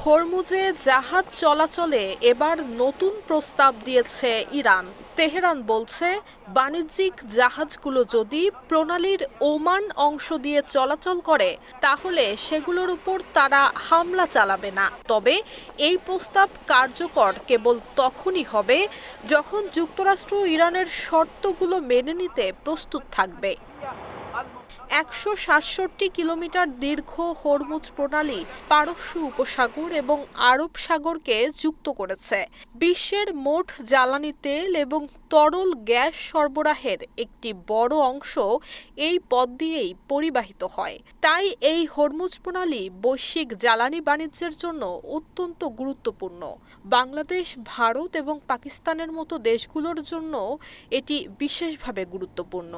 হরমুজে জাহাজ চলাচলে এবার নতুন প্রস্তাব দিয়েছে ইরান। তেহরান বলছে, বাণিজ্যিক জাহাজগুলো যদি প্রণালীর ওমান অংশ দিয়ে চলাচল করে তাহলে সেগুলোর উপর তারা হামলা চালাবে না। তবে এই প্রস্তাব কার্যকর কেবল তখনই হবে যখন যুক্তরাষ্ট্র ইরানের শর্তগুলো মেনে নিতে প্রস্তুত থাকবে। ১৬৭ কিলোমিটার দীর্ঘ হরমুজ প্রণালী পারস্য উপসাগর এবং আরব সাগরকে যুক্ত করেছে। বিশ্বের মোট জ্বালানি তেল এবং তরল গ্যাস সরবরাহের একটি বড় অংশ এই পথ দিয়েই পরিবাহিত হয়। তাই এই হরমুজ প্রণালী বৈশ্বিক জ্বালানি বাণিজ্যের জন্য অত্যন্ত গুরুত্বপূর্ণ। বাংলাদেশ, ভারত এবং পাকিস্তানের মতো দেশগুলোর জন্য এটি বিশেষভাবে গুরুত্বপূর্ণ,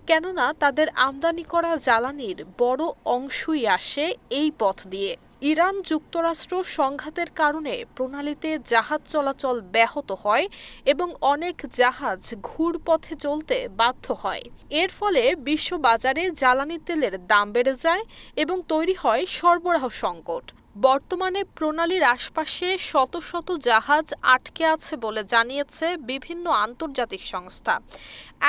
কেননা তাদের আমদানি করা জ্বালানির বড় অংশই আসে এই পথ দিয়ে। ইরান যুক্তরাষ্ট্র সংঘাতের কারণে প্রণালীতে জাহাজ চলাচল ব্যাহত হয় এবং অনেক জাহাজ ঘুরপথে চলতে বাধ্য হয়। এর ফলে বিশ্ব বাজারে জ্বালানি তেলের দাম বেড়ে যায় এবং তৈরি হয় সরবরাহ সংকট। বর্তমানে প্রণালীর আশপাশে শত শত জাহাজ আটকে আছে বলে জানিয়েছে বিভিন্ন আন্তর্জাতিক সংস্থা।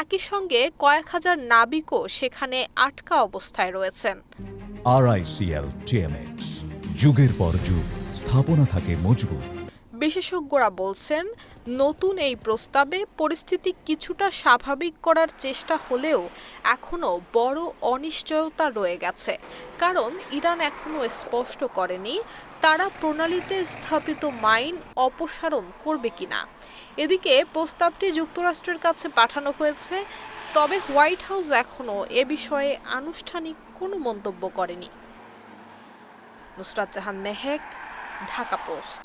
একই সঙ্গে কয়েক হাজার নাবিকও সেখানে আটকা অবস্থায় রয়েছেন। RICL TMX, যুগের পর যুগ স্থাপনা থাকে মজবুত। বিশেষজ্ঞরা বলছেন, নতুন এই প্রস্তাবে পরিস্থিতি কিছুটা স্বাভাবিক করার চেষ্টা হলেও এখনও বড় অনিশ্চয়তা রয়ে গেছে। কারণ ইরান এখনও স্পষ্ট করেনি তারা প্রণালীতে স্থাপিত মাইন অপসারণ করবে কিনা। এদিকে প্রস্তাবটি যুক্তরাষ্ট্রের কাছে পাঠানো হয়েছে, তবে হোয়াইট হাউস এখনও এ বিষয়ে আনুষ্ঠানিক কোনো মন্তব্য করেনি। নুসরাত জাহান মেহেক, ঢাকা পোস্ট।